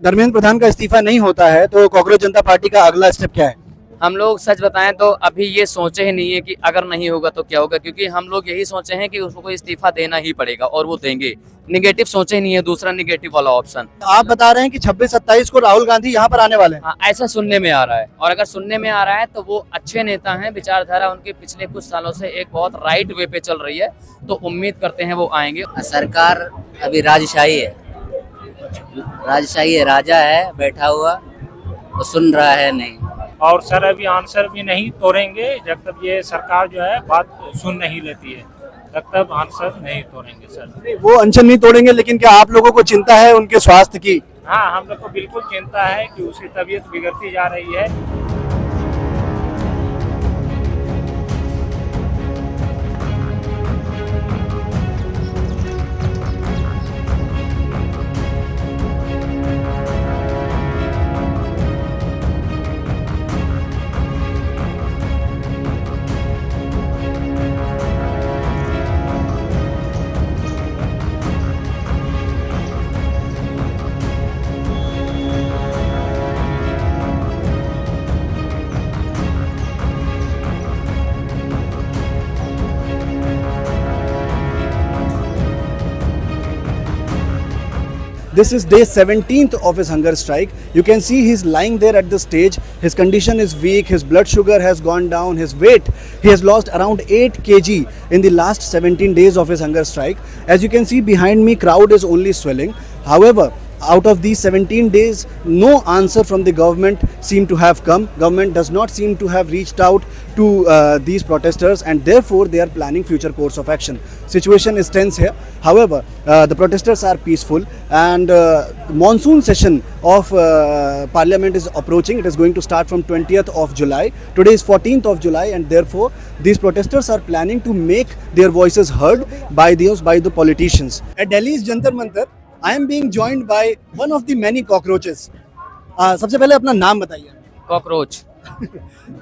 धर्मेंद्र प्रधान का इस्तीफा नहीं होता है तो कांग्रेस जनता पार्टी का अगला स्टेप क्या है? हम लोग सच बताएं तो अभी ये सोचे ही नहीं है कि अगर नहीं होगा तो क्या होगा, क्योंकि हम लोग यही सोचे हैं कि उसको इस्तीफा देना ही पड़ेगा और वो देंगे। निगेटिव सोचे नहीं है, दूसरा निगेटिव वाला ऑप्शन। आप बता रहे हैं कि 26-27 को राहुल गांधी यहाँ पर आने वाले हैं। हाँ, ऐसा सुनने में आ रहा है, और अगर सुनने में आ रहा है तो वो अच्छे नेता हैं, विचारधारा उनके पिछले कुछ सालों से एक बहुत राइट वे पे चल रही है, तो उम्मीद करते हैं वो आएंगे। सरकार अभी राजशाही है, राजा है बैठा हुआ, वो सुन रहा है नहीं। और सर अभी आंसर भी नहीं तोड़ेंगे जब तक ये सरकार जो है बात सुन नहीं लेती है, तब तक आंसर नहीं तोड़ेंगे सर। वो अनशन नहीं तोड़ेंगे, लेकिन क्या आप लोगों को चिंता है उनके स्वास्थ्य की? हाँ, हम लोग को बिल्कुल चिंता है कि उसकी तबीयत बिगड़ती जा रही है। This is day 17th of his hunger strike. You can see he's lying there at the stage. His condition is weak, his blood sugar has gone down, his weight, he has lost around 8 kg in the last 17 days of his hunger strike. As you can see behind me, crowd is only swelling. However, out of these 17 days, no answer from the government seem to have come. Government does not seem to have reached out to these protesters, and therefore they are planning future course of action. Situation is tense here. However, the protesters are peaceful, and monsoon session of parliament is approaching. It is going to start from 20th of July. Today is 14th of July, and therefore these protesters are planning to make their voices heard by the politicians. At Delhi's Jantar Mantar, I am being joined by one of the many cockroaches. सबसे पहले अपना नाम बताइए। Cockroach.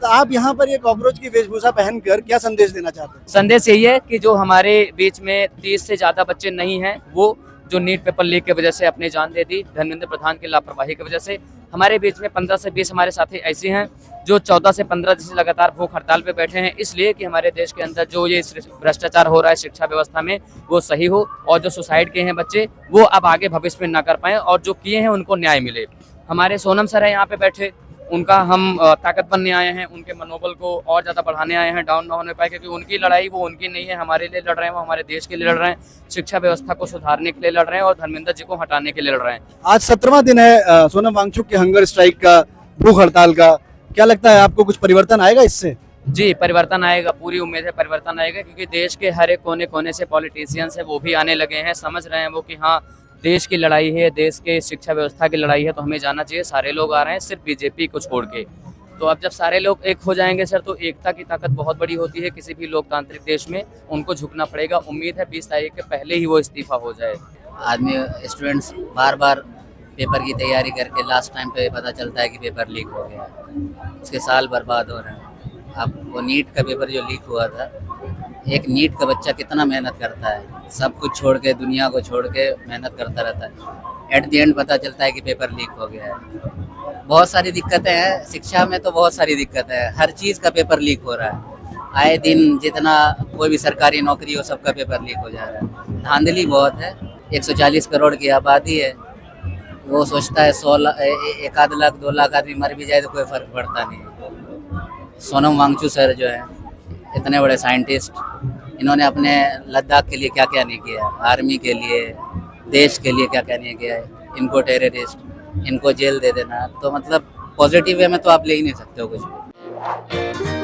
तो आप यहाँ पर ये कॉकरोच की वेशभूषा पहनकर क्या संदेश देना चाहते हैं? संदेश यही है कि जो हमारे बीच में 30 से ज्यादा बच्चे नहीं हैं, वो जो नीट पेपर लीक की वजह से अपनी जान दे दी, धर्मेंद्र प्रधान की लापरवाही की वजह से, हमारे बीच में 15 से 20 हमारे साथी ऐसे हैं जो 14 से 15 दिन से लगातार भूख हड़ताल पे बैठे हैं, इसलिए कि हमारे देश के अंदर जो ये भ्रष्टाचार हो रहा है शिक्षा व्यवस्था में वो सही हो, और जो सुसाइड किए हैं बच्चे वो अब आगे भविष्य में ना कर पाए, और जो किए हैं उनको न्याय मिले। हमारे सोनम सर है यहाँ पे बैठे, उनका हम ताकत बनने आए हैं, उनके मनोबल को और ज़्यादा बढ़ाने आए हैं, डाउन ना होने पाए, क्योंकि उनकी लड़ाई वो उनकी नहीं है, हमारे लिए लड़ रहे हैं, वो हमारे देश के लिए लड़ रहे हैं, शिक्षा व्यवस्था को सुधारने के लिए लड़ रहे हैं और धर्मेंद्र जी को हटाने के लिए लड़ रहे हैं। आज 17वां दिन है सोनम वांगचुक के हंगर स्ट्राइक का, भूख हड़ताल का। क्या लगता है आपको कुछ परिवर्तन आएगा इससे? जी, परिवर्तन आएगा, पूरी उम्मीद है परिवर्तन आएगा, क्योंकि देश के हर एक कोने कोने से पॉलिटिशियंस है वो भी आने लगे हैं, समझ रहे हैं वो कि हाँ देश की लड़ाई है, देश के शिक्षा व्यवस्था की लड़ाई है, तो हमें जाना चाहिए। सारे लोग आ रहे हैं सिर्फ बीजेपी को छोड़ के। तो अब जब सारे लोग एक हो जाएंगे सर, तो एकता की ताकत बहुत बड़ी होती है किसी भी लोकतांत्रिक देश में, उनको झुकना पड़ेगा। उम्मीद है 20 तारीख के पहले ही वो इस्तीफा हो जाए। आदमी स्टूडेंट्स बार बार पेपर की तैयारी करके लास्ट टाइम पे पता चलता है कि पेपर लीक हो गया है, उसके साल बर्बाद हो रहे हैं। अब वो नीट का पेपर जो लीक हुआ था, एक नीट का बच्चा कितना मेहनत करता है, सब कुछ छोड़ के, दुनिया को छोड़ के मेहनत करता रहता है, एट द एंड पता चलता है कि पेपर लीक हो गया है। बहुत सारी दिक्कतें हैं शिक्षा में, तो बहुत सारी दिक्कतें हैं, हर चीज़ का पेपर लीक हो रहा है। आए दिन जितना कोई भी सरकारी नौकरी हो सबका पेपर लीक हो जा रहा है। धांधली बहुत है। 140 करोड़ की आबादी है, वो सोचता है 1 आध लाख 2 लाख आदमी मर भी जाए तो कोई फ़र्क पड़ता नहीं है। सोनम वांगचुक सर जो है इतने बड़े साइंटिस्ट, इन्होंने अपने लद्दाख के लिए क्या क्या नहीं किया, आर्मी के लिए, देश के लिए क्या क्या नहीं किया है। इनको टेररिस्ट, इनको जेल दे देना, तो मतलब पॉजिटिव वे में तो आप ले ही नहीं सकते हो कुछ भी।